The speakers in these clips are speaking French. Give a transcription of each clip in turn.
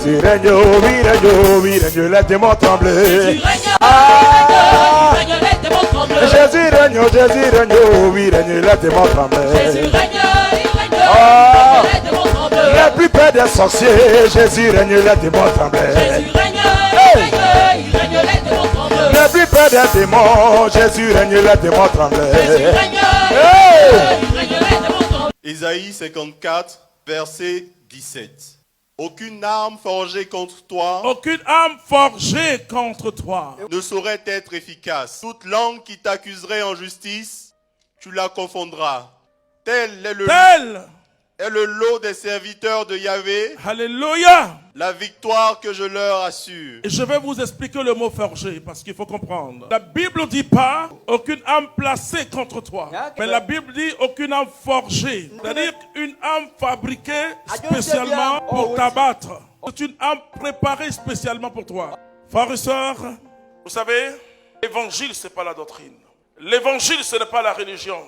Jésus règne, oui règne, oui règne, les démons tremblent. Jésus règne, les démons tremblent. Jésus règne, oui règne, les démons tremblent. Jésus règne, les démons tremblent. La plus peur des sorciers, Jésus règne, les démons tremblent. Jésus règne, les démons tremblent. La plus peur des démons, Jésus règne, les démons tremblent. Jésus règne, les démons tremblent. Ésaïe 54, verset 17. Aucune arme forgée contre toi Aucune arme forgée contre toi ne saurait être efficace. Toute langue qui t'accuserait en justice, tu la confondras. Tel est le lot des serviteurs de Yahvé, Alléluia. la victoire que je leur assure. Et je vais vous expliquer le mot forgé parce qu'il faut comprendre. La Bible ne dit pas aucune arme placée contre toi. Mais la Bible dit aucune arme forgée. C'est-à-dire une arme fabriquée spécialement pour t'abattre. C'est une arme préparée spécialement pour toi. Frères et sœurs, vous savez, l'évangile, ce n'est pas la doctrine. L'évangile, ce n'est pas la religion.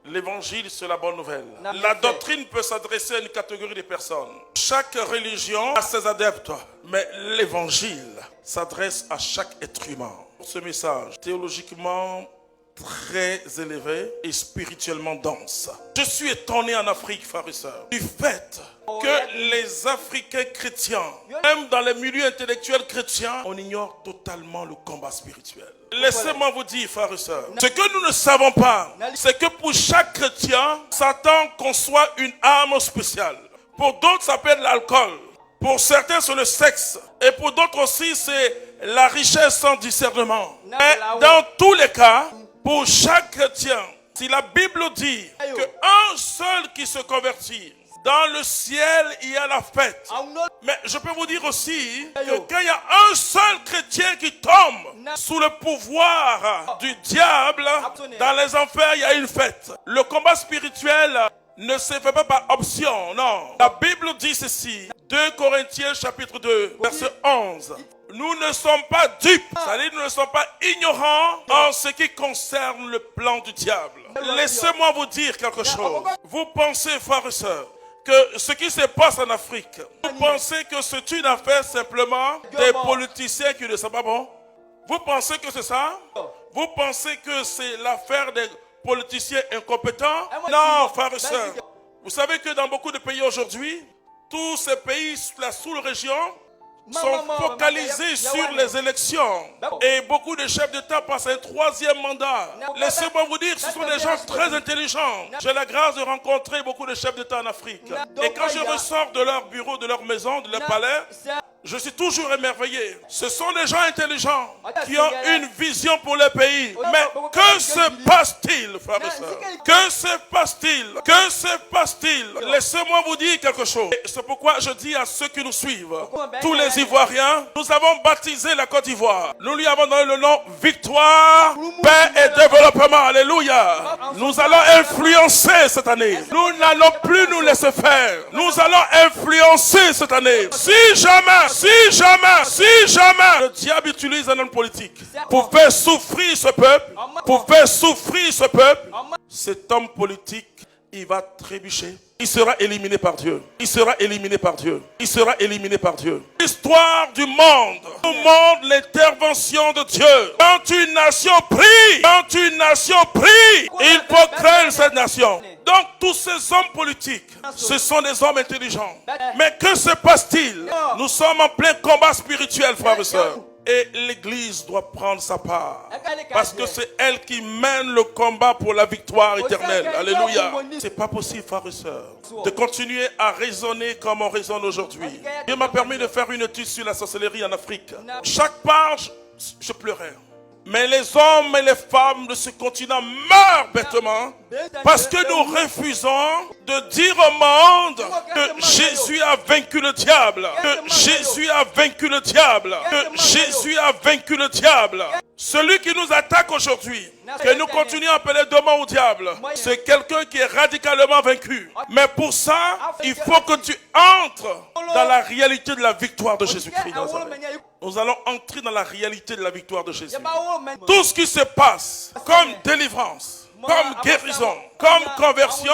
L'évangile, c'est la bonne nouvelle. La doctrine peut s'adresser à une catégorie de personnes. Chaque religion a ses adeptes, mais l'évangile s'adresse à chaque être humain. Ce message, théologiquement très élevé et spirituellement dense. Je suis étonné en Afrique, frères et sœurs, du fait que les Africains chrétiens, même dans les milieux intellectuels chrétiens, on ignore totalement le combat spirituel. Laissez-moi vous dire, frères et sœurs, ce que nous ne savons pas, c'est que pour chaque chrétien, Satan conçoit une arme spéciale. Pour d'autres, ça peut être l'alcool. Pour certains, c'est le sexe. Et pour d'autres aussi, c'est la richesse sans discernement. Mais dans tous les cas, pour chaque chrétien, si la Bible dit qu'un seul qui se convertit, dans le ciel, il y a la fête. Mais je peux vous dire aussi que quand il y a un seul chrétien qui tombe sous le pouvoir du diable, dans les enfers, il y a une fête. Le combat spirituel ne se fait pas par option, non. La Bible dit ceci, 2 Corinthiens chapitre 2, verset 11. Nous ne sommes pas dupes, c'est-à-dire nous ne sommes pas ignorants en ce qui concerne le plan du diable. Laissez-moi vous dire quelque chose. Vous pensez, frères et sœurs, que ce qui se passe en Afrique, vous pensez que c'est une affaire simplement des politiciens qui ne sont pas bons? Vous pensez que c'est ça? Vous pensez que c'est l'affaire des politiciens incompétents? Non, frères et sœurs. Vous savez que dans beaucoup de pays aujourd'hui, tous ces pays, la sous-région, sont focalisés sur les élections. Et beaucoup de chefs d'État passent un 3e mandat. Laissez-moi vous dire, ce sont des gens très intelligents. J'ai la grâce de rencontrer beaucoup de chefs d'État en Afrique. Et quand je ressors de leur bureau, de leur maison, de leur palais, je suis toujours émerveillé. Ce sont des gens intelligents qui ont une vision pour le pays. Mais que se passe-t-il, frères et sœurs? Que se passe-t-il? Que se passe-t-il? Laissez-moi vous dire quelque chose. C'est pourquoi je dis à ceux qui nous suivent, tous les Ivoiriens, nous avons baptisé la Côte d'Ivoire. Nous lui avons donné le nom Victoire, Paix et Développement. Alléluia. Nous allons influencer cette année. Nous n'allons plus nous laisser faire. Nous allons influencer cette année. Si jamais le diable utilise un homme politique pour faire souffrir ce peuple, cet homme politique, il va trébucher. Il sera éliminé par Dieu. Il sera éliminé par Dieu. Il sera éliminé par Dieu. L'histoire du monde nous montre l'intervention de Dieu. Quand une nation prie, il faut créer cette nation. Donc tous ces hommes politiques, ce sont des hommes intelligents. Mais que se passe-t-il? Nous sommes en plein combat spirituel, frères et sœurs. Et l'Église doit prendre sa part. Parce que c'est elle qui mène le combat pour la victoire éternelle. Alléluia. C'est pas possible, frères et sœurs, de continuer à raisonner comme on raisonne aujourd'hui. Dieu m'a permis de faire une étude sur la sorcellerie en Afrique. Chaque page, je pleurais. Mais les hommes et les femmes de ce continent meurent bêtement parce que nous refusons de dire au monde que Jésus a vaincu le diable, que Jésus a vaincu le diable, que Jésus a vaincu le diable. Celui qui nous attaque aujourd'hui, que nous continuons à appeler demain au diable, c'est quelqu'un qui est radicalement vaincu. Mais pour ça, il faut que tu entres dans la réalité de la victoire de Jésus-Christ. Nous allons entrer dans la réalité de la victoire de Jésus. Tout ce qui se passe comme délivrance, comme guérison, comme conversion,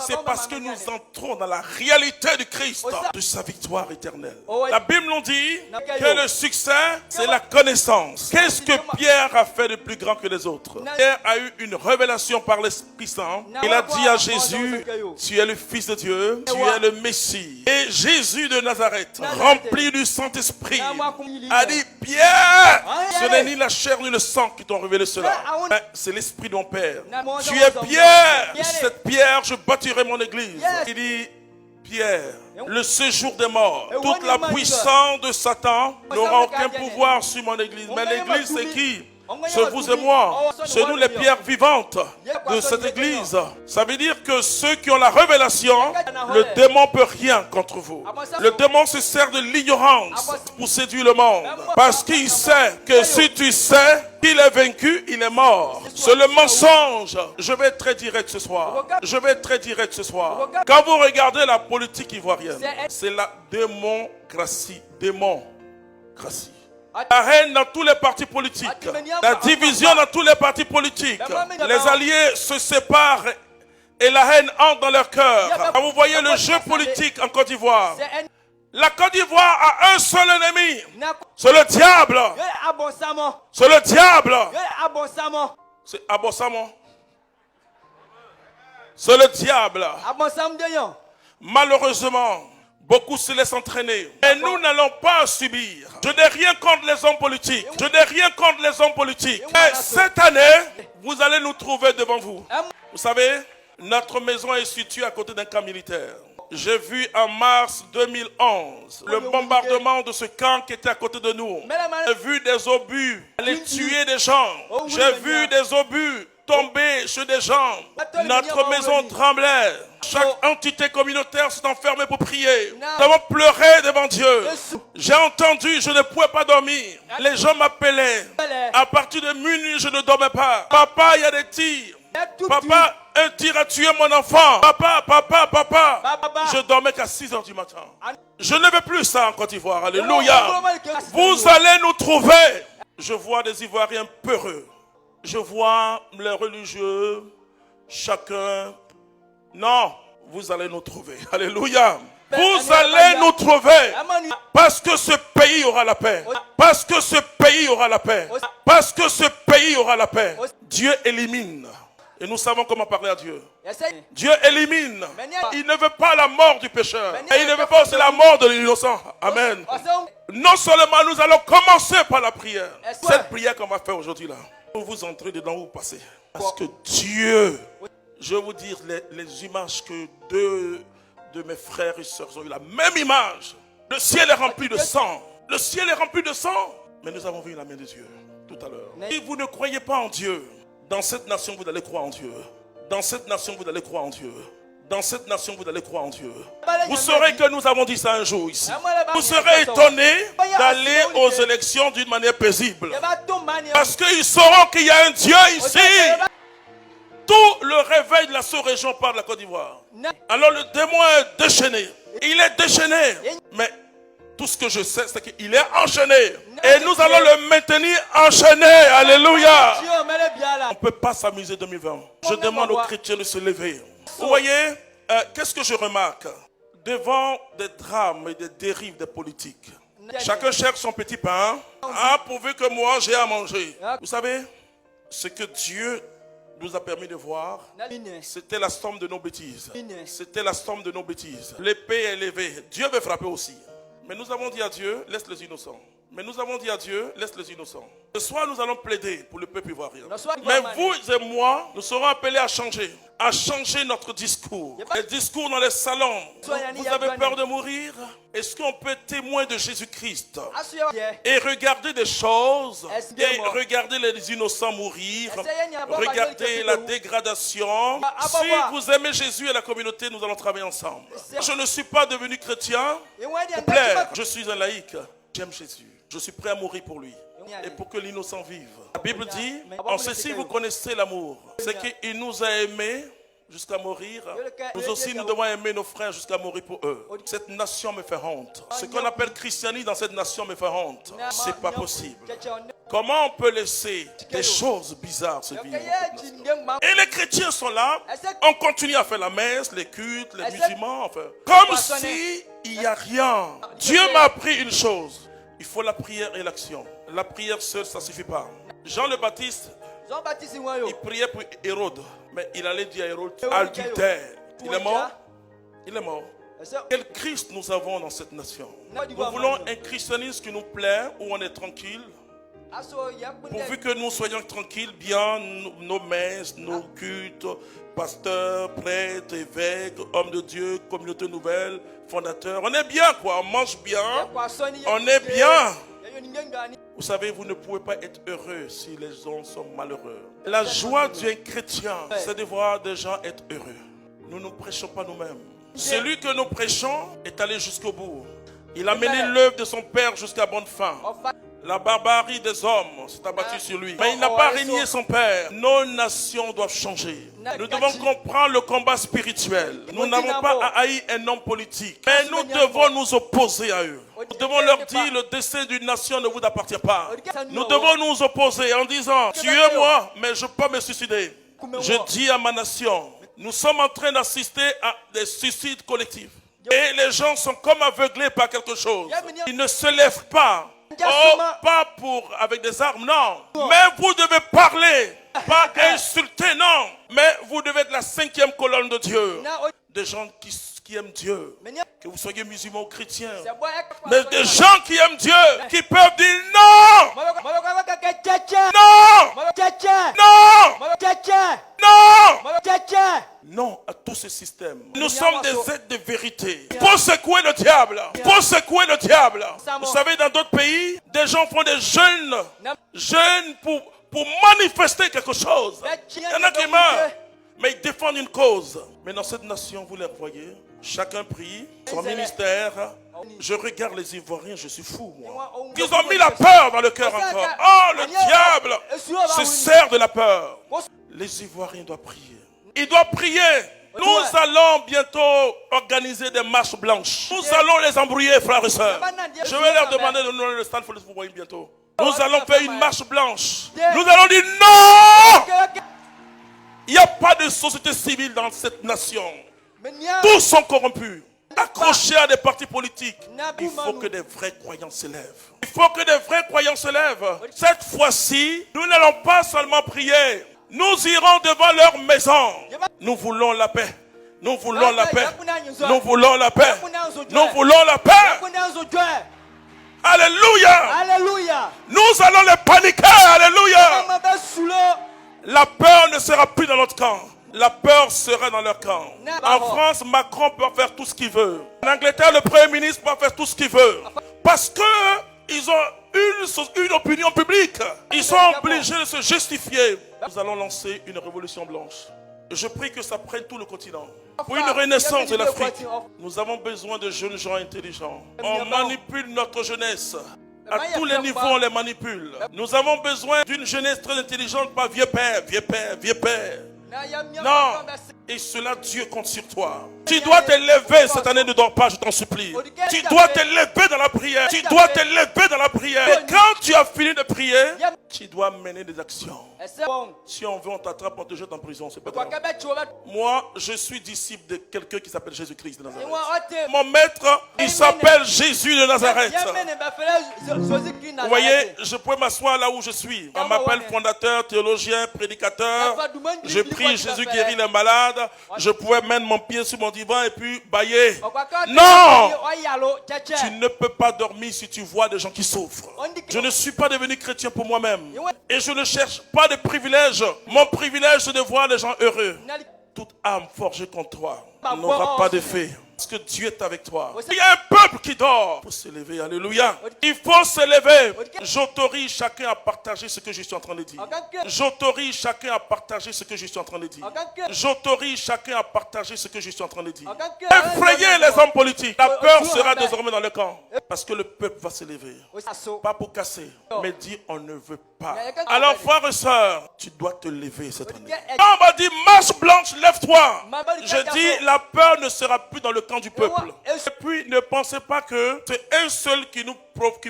c'est parce que nous entrons dans la réalité du Christ, de sa victoire éternelle. La Bible nous dit que le succès, c'est la connaissance. Qu'est-ce que Pierre a fait de plus grand que les autres? Pierre a eu une révélation par l'Esprit Saint. Il a dit à Jésus, tu es le Fils de Dieu, tu es le Messie. Et Jésus de Nazareth, rempli du Saint-Esprit, a dit, Pierre, ce n'est ni la chair ni le sang qui t'ont révélé cela, mais c'est l'Esprit de mon Père. Tu es Pierre, et sur cette pierre je bâtirai mon église. Il dit, Pierre, le séjour des morts, toute la puissance de Satan n'aura aucun pouvoir sur mon église. Mais l'église, c'est qui? C'est vous et moi. C'est nous les pierres vivantes de cette église. Ça veut dire que ceux qui ont la révélation, le démon ne peut rien contre vous. Le démon se sert de l'ignorance pour séduire le monde. Parce qu'il sait que si tu sais qu'il est vaincu, il est mort. C'est le mensonge. Je vais être très direct ce soir. Quand vous regardez la politique ivoirienne, c'est la démocratie. Démocratie. La haine dans tous les partis politiques, la division dans tous les partis politiques, les alliés se séparent et la haine entre dans leur cœur. Quand vous voyez le jeu politique en Côte d'Ivoire, la Côte d'Ivoire a un seul ennemi, c'est le diable. C'est le diable. C'est Abossamo. C'est le diable. Malheureusement, beaucoup se laissent entraîner. Et nous n'allons pas subir. Je n'ai rien contre les hommes politiques. Mais cette année, vous allez nous trouver devant vous. Vous savez, notre maison est située à côté d'un camp militaire. J'ai vu en mars 2011 le bombardement de ce camp qui était à côté de nous. J'ai vu des obus aller tuer des gens. J'ai vu des obus tomber chez des gens. Notre maison tremblait. Chaque entité communautaire s'est enfermée pour prier. Nous avons pleuré devant Dieu. J'ai entendu, je ne pouvais pas dormir. Les gens m'appelaient. À partir de minuit, je ne dormais pas. Papa, il y a des tirs. Papa, un tir a tué mon enfant. Papa. Je dormais qu'à 6 h du matin. Je ne veux plus ça en Côte d'Ivoire. Alléluia. Vous allez nous trouver. Je vois des Ivoiriens peureux. Je vois les religieux, chacun. Non, vous allez nous trouver. Alléluia. Vous allez nous trouver. Parce que ce pays aura la paix. Parce que ce pays aura la paix. Parce que ce pays aura la paix. Dieu élimine. Et nous savons comment parler à Dieu. Dieu élimine. Il ne veut pas la mort du pécheur. Et il ne veut pas aussi la mort de l'innocent. Amen. Non seulement nous allons commencer par la prière. Cette prière qu'on va faire aujourd'hui là. Vous entrez dedans, vous passez. Parce que Dieu, je vais vous dire les images que deux de mes frères et sœurs ont eu la même image. Le ciel est rempli de sang. Le ciel est rempli de sang. Mais nous avons vu la main de Dieu tout à l'heure. Si vous ne croyez pas en Dieu, dans cette nation vous allez croire en Dieu. Dans cette nation vous allez croire en Dieu. Dans cette nation, vous allez croire en Dieu. Vous saurez que nous avons dit ça un jour ici. Vous serez étonnés d'aller aux élections d'une manière paisible. Parce qu'ils sauront qu'il y a un Dieu ici. Tout le réveil de la sous-région part de la Côte d'Ivoire. Alors le démon est déchaîné. Il est déchaîné. Mais tout ce que je sais, c'est qu'il est enchaîné. Et nous allons le maintenir enchaîné. Alléluia. On ne peut pas s'amuser 2020. Je demande aux chrétiens de se lever. Vous voyez, qu'est-ce que je remarque? Devant des drames et des dérives des politiques, chacun cherche son petit pain. Pourvu que moi j'ai à manger. Vous savez, ce que Dieu nous a permis de voir, c'était la somme de nos bêtises. C'était la somme de nos bêtises. L'épée est levée. Dieu veut frapper aussi. Mais nous avons dit à Dieu, laisse les innocents. Ce soir, nous allons plaider pour le peuple ivoirien. Mais vous et moi, nous serons appelés à changer notre discours. Les discours dans les salons. Vous avez peur de mourir? Est-ce qu'on peut être témoin de Jésus-Christ et regarder des choses et regarder les innocents mourir, regarder la dégradation? Si vous aimez Jésus et la communauté, nous allons travailler ensemble. Je ne suis pas devenu chrétien pour plaire. Je suis un laïc. J'aime Jésus. Je suis prêt à mourir pour lui et pour que l'innocent vive. La Bible dit, en ceci vous connaissez l'amour. C'est qu'il nous a aimés jusqu'à mourir. Nous aussi nous devons aimer nos frères jusqu'à mourir pour eux. Cette nation me fait honte. Ce qu'on appelle christianisme dans cette nation me fait honte. C'est pas possible. Comment on peut laisser des choses bizarres se vivre? Et les chrétiens sont là, on continue à faire la messe, les cultes, les musulmans, enfin, comme si il n'y a rien. Dieu m'a appris une chose, il faut la prière et l'action. La prière seule, ça ne suffit pas. Jean le Baptiste, il priait pour Hérode, mais il allait dire à Hérode, adultère. Il est mort. Il est mort. Quel Christ nous avons dans cette nation? Nous voulons un christianisme qui nous plaît, où on est tranquille. Pourvu que nous soyons tranquilles, bien nos messes, nos cultes, pasteurs, prêtres, évêques, hommes de Dieu, communauté nouvelle, fondateurs. On est bien quoi, on mange bien, on est bien. Vous savez, vous ne pouvez pas être heureux si les gens sont malheureux. La joie d'un chrétien, c'est de voir des gens être heureux. Nous ne prêchons pas nous-mêmes. Celui que nous prêchons est allé jusqu'au bout. Il a mené l'œuvre de son Père jusqu'à bonne fin. La barbarie des hommes s'est abattue sur lui. Mais il n'a pas régné son Père. Nos nations doivent changer. Nous devons comprendre le combat spirituel. Nous n'avons pas à haïr un homme politique. Mais nous devons nous opposer à eux. Nous devons leur dire le destin d'une nation ne vous appartient pas. Nous devons nous opposer en disant, tuez-moi, mais je peux me suicider. Je dis à ma nation, nous sommes en train d'assister à des suicides collectifs. Et les gens sont comme aveuglés par quelque chose. Ils ne se lèvent pas. Oh, pas avec des armes, non. Mais vous devez parler, pas insulter, non. Mais vous devez être la 5e colonne de Dieu. Des gens qui aiment Dieu. Que vous soyez musulmans ou chrétiens. Mais des gens qui aiment Dieu, qui peuvent dire non. Non. Non. Non à tous ces systèmes. Nous sommes des êtres de vérité. Il faut secouer le diable. Il faut secouer le diable. Vous savez, dans d'autres pays, des gens font des jeûnes pour manifester quelque chose. Il y en a qui meurent, mais ils défendent une cause. Mais dans cette nation, vous les voyez, chacun prie, son ministère. Je regarde les Ivoiriens, je suis fou, moi. Ils ont mis la peur dans le cœur encore. Oh, le diable se sert de la peur. Les Ivoiriens doivent prier. Ils doivent prier. Nous allons bientôt organiser des marches blanches. Nous allons les embrouiller, frères et sœurs. Je vais leur demander de nous donner le stand, il faut vous voyez bientôt. Nous allons faire une marche blanche. Nous allons dire non. Il n'y a pas de société civile dans cette nation. Tous sont corrompus. Accrochés à des partis politiques. Il faut que des vrais croyants se lèvent. Il faut que des vrais croyants se lèvent. Cette fois-ci, nous n'allons pas seulement prier. Nous irons devant leur maison. Nous voulons la paix. Nous voulons la paix. Nous voulons la paix. Nous voulons la paix. Alléluia. Alléluia. Nous allons les paniquer. Alléluia. La peur ne sera plus dans notre camp. La peur sera dans leur camp. En France, Macron peut faire tout ce qu'il veut. En Angleterre, le Premier ministre peut faire tout ce qu'il veut. Parce qu'ils ont une opinion publique. Ils sont obligés de se justifier. Nous allons lancer une révolution blanche. Je prie que ça prenne tout le continent. Pour une renaissance de l'Afrique. Nous avons besoin de jeunes gens intelligents. On manipule notre jeunesse. À tous les niveaux, on les manipule. Nous avons besoin d'une jeunesse très intelligente, pas vieux père, vieux père, vieux père. Non, et cela Dieu compte sur toi. Tu dois te lever cette année, ne dors pas, je t'en supplie. Tu dois te lever dans la prière. Tu dois te lever dans la prière. Et quand tu as fini de prier, tu dois mener des actions. Si on veut, on t'attrape, on te jette en prison, c'est pas grave. Moi, je suis disciple de quelqu'un qui s'appelle Jésus-Christ de Nazareth. Mon maître, il s'appelle Jésus de Nazareth. Vous voyez, je peux m'asseoir là où je suis. On m'appelle fondateur, théologien, prédicateur. Je prie, Jésus guérit les malades. Je pouvais mettre mon pied sur mon divan et puis bailler. Non! Tu ne peux pas dormir si tu vois des gens qui souffrent. Je ne suis pas devenu chrétien pour moi-même. Et je ne cherche pas de privilèges. Mon privilège, c'est de voir les gens heureux. Toute âme forgée contre toi n'aura pas d'effet. Parce que Dieu est avec toi. Il y a un peuple qui dort. Il faut se lever, alléluia. Il faut se lever. J'autorise chacun à partager ce que je suis en train de dire. J'autorise chacun à partager ce que je suis en train de dire. J'autorise chacun à partager ce que je suis en train de dire. Effrayez les hommes politiques. La peur sera désormais dans le camp. Parce que le peuple va se lever. Pas pour casser, mais dire on ne veut pas. Alors frères et sœurs, tu dois te lever cette année. Quand on va dire marche blanche, lève-toi. Je dis la peur ne sera plus dans le camp du peuple. Et puis ne pensez pas que c'est un seul qui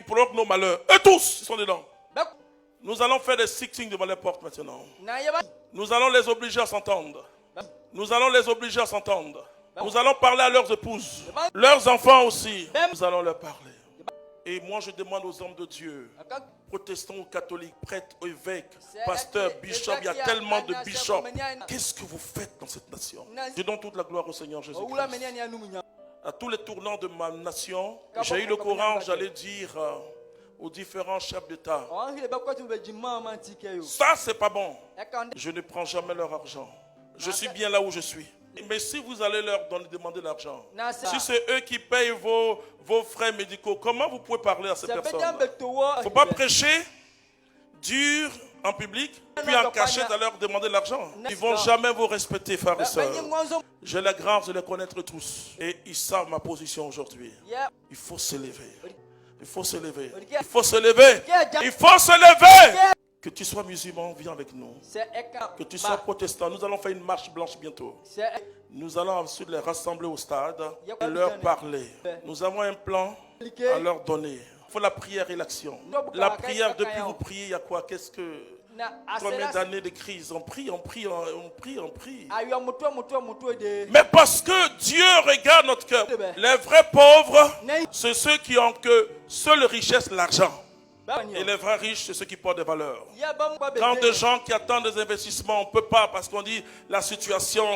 provoque nos malheurs. Eux tous sont dedans. Nous allons faire des sitting devant les portes maintenant. Nous allons les obliger à s'entendre. Nous allons les obliger à s'entendre. Nous allons parler à leurs épouses, leurs enfants aussi. Nous allons leur parler. Et moi je demande aux hommes de Dieu, protestants ou catholiques, prêtres, évêques, pasteurs, bishops, il y a tellement de bishops. Qu'est-ce que vous faites dans cette nation? Je donne toute la gloire au Seigneur Jésus-Christ. À tous les tournants de ma nation, j'ai eu le courage d'aller dire aux différents chefs d'État, ça c'est pas bon. Je ne prends jamais leur argent. Je suis bien là où je suis. Mais si vous allez leur demander l'argent, si c'est eux qui payent vos frais médicaux, comment vous pouvez parler à ces personnes? Il ne faut pas prêcher dur en public, puis en cachette à leur demander l'argent. Ils ne vont jamais vous respecter, frères et sœurs. J'ai la grâce de les connaître tous. Et ils savent ma position aujourd'hui. Il faut se lever. Il faut se lever. Il faut se lever. Il faut se lever. Que tu sois musulman, viens avec nous. Que tu sois protestant, nous allons faire une marche blanche bientôt. Nous allons ensuite les rassembler au stade et leur parler. Nous avons un plan à leur donner. Il faut la prière et l'action. La prière, depuis vous priez, il y a quoi? Qu'est-ce que... Combien d'années de crise? On prie, on prie, on prie, on prie. Mais parce que Dieu regarde notre cœur. Les vrais pauvres, c'est ceux qui ont que seule richesse, l'argent. Et les vrais riches, c'est ceux qui portent des valeurs. Quand des gens qui attendent des investissements, on ne peut pas parce qu'on dit la situation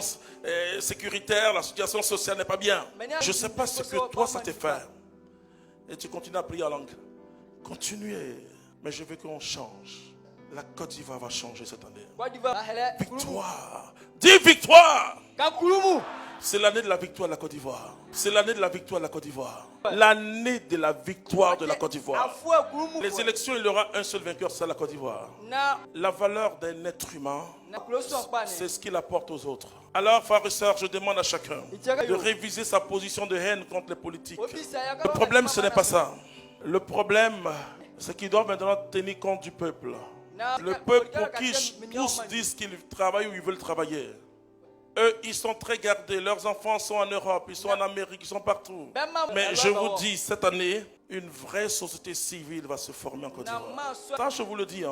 sécuritaire, la situation sociale n'est pas bien. Je ne sais pas ce que toi ça te fait. Et tu continues à prier en langue. Continuez. Mais je veux qu'on change. La Côte d'Ivoire va changer cette année. Victoire. Dis victoire. C'est l'année de la victoire de la Côte d'Ivoire. C'est l'année de la victoire de la Côte d'Ivoire. L'année de la victoire de la Côte d'Ivoire. Les élections, il y aura un seul vainqueur, c'est la Côte d'Ivoire. La valeur d'un être humain, c'est ce qu'il apporte aux autres. Alors, frères et sœurs, je demande à chacun de réviser sa position de haine contre les politiques. Le problème, ce n'est pas ça. Le problème, c'est qu'ils doivent maintenant tenir compte du peuple. Le peuple pour qui tous disent qu'ils travaillent ou ils veulent travailler. Eux, ils sont très gardés. Leurs enfants sont en Europe, ils sont en Amérique, ils sont partout. Mais je vous dis, cette année, une vraie société civile va se former en Côte d'Ivoire. Ça, je vous le dis.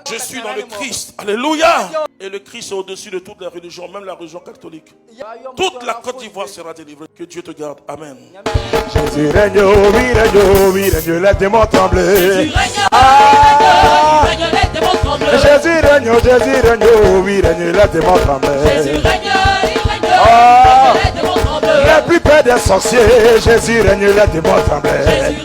Je suis dans le Christ. Alléluia. Et le Christ est au-dessus de toutes les religions, même la religion catholique. Toute la Côte d'Ivoire sera délivrée. Que Dieu te garde. Amen. Jésus règne, oui, règne, les démons trembler. Jésus règne, oui, règne, les démons trembler. La plupart des sorciers, Jésus règne, les démons trembler.